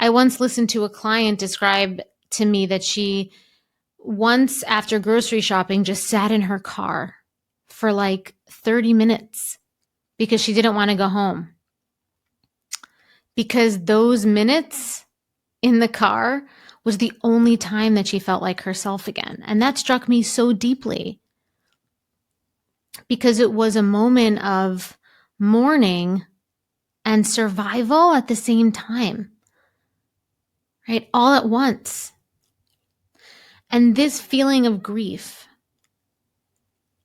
I once listened to a client describe to me that she once after grocery shopping just sat in her car for like 30 minutes because she didn't want to go home. Because those minutes in the car was the only time that she felt like herself again. And that struck me so deeply because it was a moment of mourning and survival at the same time, right? All at once. And this feeling of grief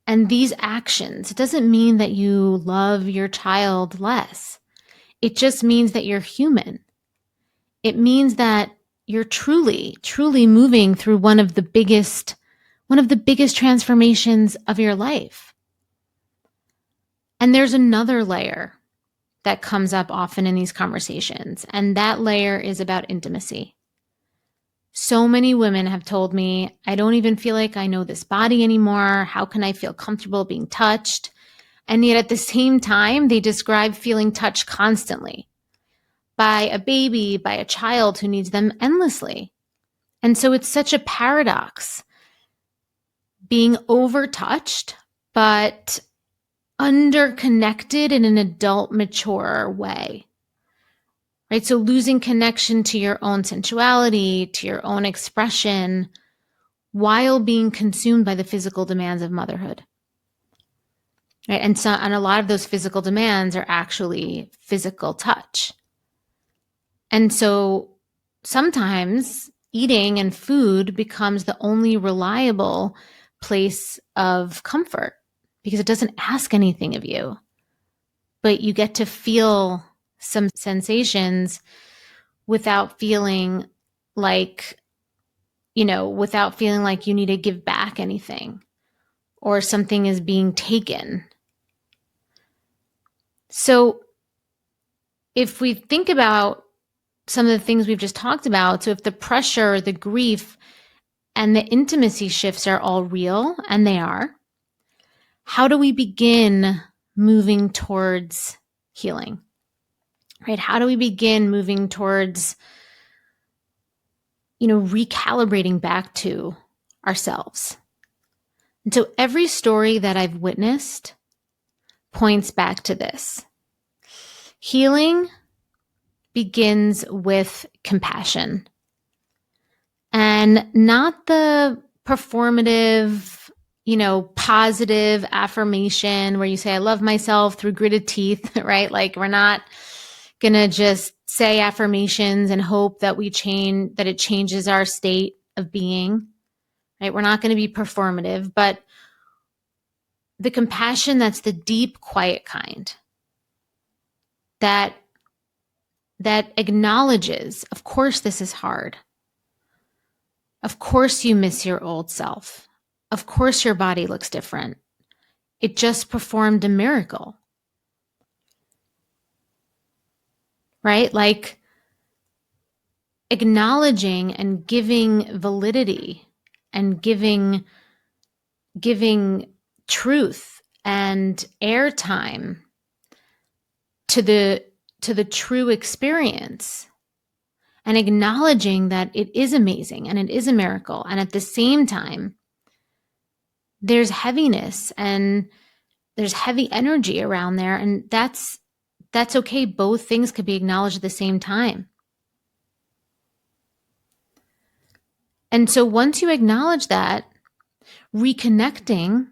and these actions, it doesn't mean that you love your child less. It just means that you're human. It means that you're truly, truly moving through one of the biggest transformations of your life. And there's another layer that comes up often in these conversations, and that layer is about intimacy. So many women have told me, I don't even feel like I know this body anymore. How can I feel comfortable being touched? And yet at the same time, they describe feeling touched constantly by a baby, by a child who needs them endlessly. And so it's such a paradox being overtouched, but underconnected in an adult, mature way, right? So losing connection to your own sensuality, to your own expression, while being consumed by the physical demands of motherhood, right? And a lot of those physical demands are actually physical touch. And so sometimes eating and food becomes the only reliable place of comfort because it doesn't ask anything of you, but you get to feel some sensations without feeling like, without feeling like you need to give back anything or something is being taken. So if we think about some of the things we've just talked about, so if the pressure, the grief, and the intimacy shifts are all real, and they are, how do we begin moving towards healing, right? How do we begin moving towards, recalibrating back to ourselves? And so every story that I've witnessed points back to this. Healing begins with compassion and not the performative, positive affirmation where you say, I love myself through gritted teeth, right? Like we're not going to just say affirmations and hope that that it changes our state of being, right? We're not going to be performative, but the compassion that's the deep, quiet kind that acknowledges, of course, this is hard. Of course, you miss your old self. Of course, your body looks different. It just performed a miracle, right? Like acknowledging and giving validity and giving truth and airtime to the true experience and acknowledging that it is amazing and it is a miracle. And at the same time, there's heaviness and there's heavy energy around there. And that's okay. Both things could be acknowledged at the same time. And so once you acknowledge that, reconnecting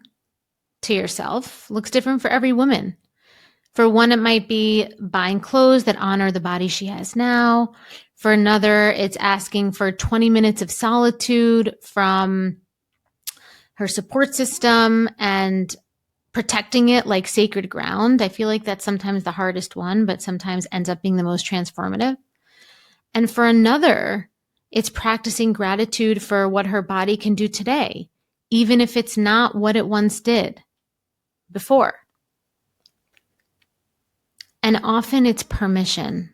to yourself looks different for every woman. For one, it might be buying clothes that honor the body she has now. For another, it's asking for 20 minutes of solitude from her support system and protecting it like sacred ground. I feel like that's sometimes the hardest one, but sometimes ends up being the most transformative. And for another, it's practicing gratitude for what her body can do today, even if it's not what it once did before. And often it's permission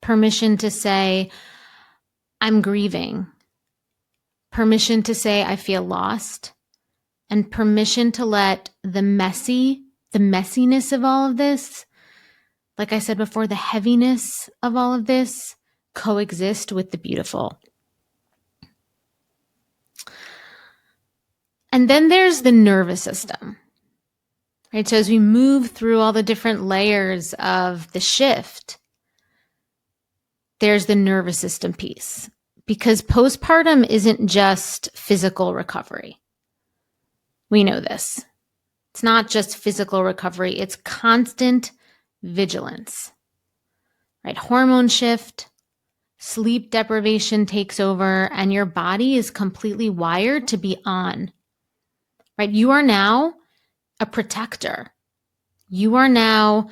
to say, I'm grieving, permission to say, I feel lost, and permission to let the messiness of all of this, like I said before, the heaviness of all of this coexist with the beautiful. And then there's the nervous system, right? So as we move through all the different layers of the shift, there's the nervous system piece, because postpartum isn't just physical recovery. We know this. It's not just physical recovery, it's constant vigilance, right? Hormone shift, sleep deprivation takes over, and your body is completely wired to be on, right? You are now a protector. You are now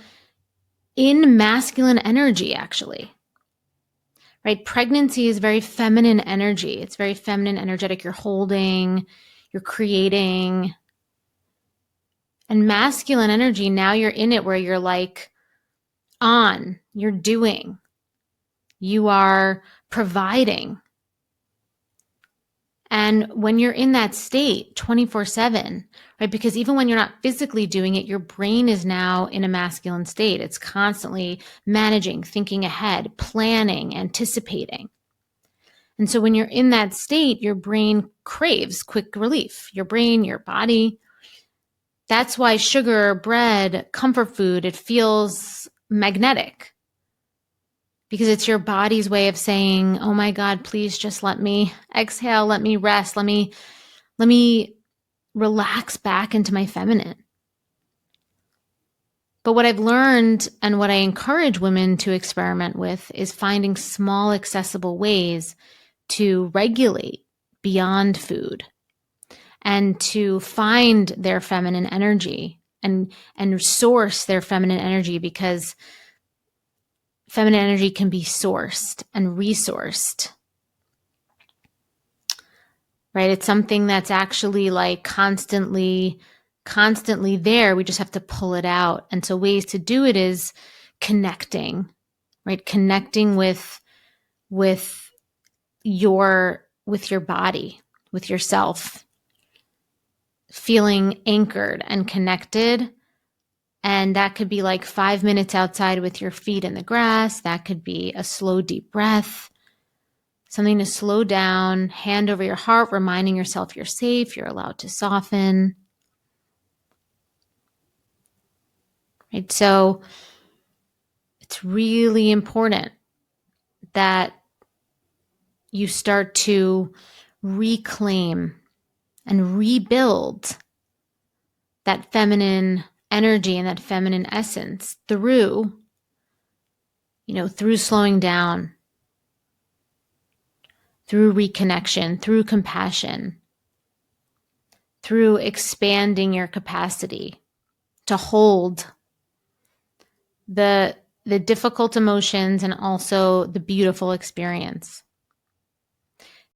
in masculine energy, actually, right? Pregnancy is very feminine energy. It's very feminine, energetic. You're holding, you're creating. And masculine energy, now you're in it where you're like on, you're doing, you are providing. And when you're in that state 24/7, right? Because even when you're not physically doing it, your brain is now in a masculine state. It's constantly managing, thinking ahead, planning, anticipating. And so when you're in that state, your brain craves quick relief. Your brain, your body. That's why sugar, bread, comfort food, it feels magnetic, because it's your body's way of saying, oh my God, please just let me exhale, let me rest, let me relax back into my feminine. But what I've learned and what I encourage women to experiment with is finding small, accessible ways to regulate beyond food and to find their feminine energy and source their feminine energy, because feminine energy can be sourced and resourced, right? It's something that's actually like constantly there. We just have to pull it out. And so ways to do it is connecting, right? Connecting with your body, with yourself, feeling anchored and connected. And that could be like 5 minutes outside with your feet in the grass. That could be a slow, deep breath, something to slow down, hand over your heart, reminding yourself you're safe, you're allowed to soften. Right? So it's really important that you start to reclaim and rebuild that feminine energy and that feminine essence through slowing down, through reconnection, through compassion, through expanding your capacity to hold the difficult emotions and also the beautiful experience.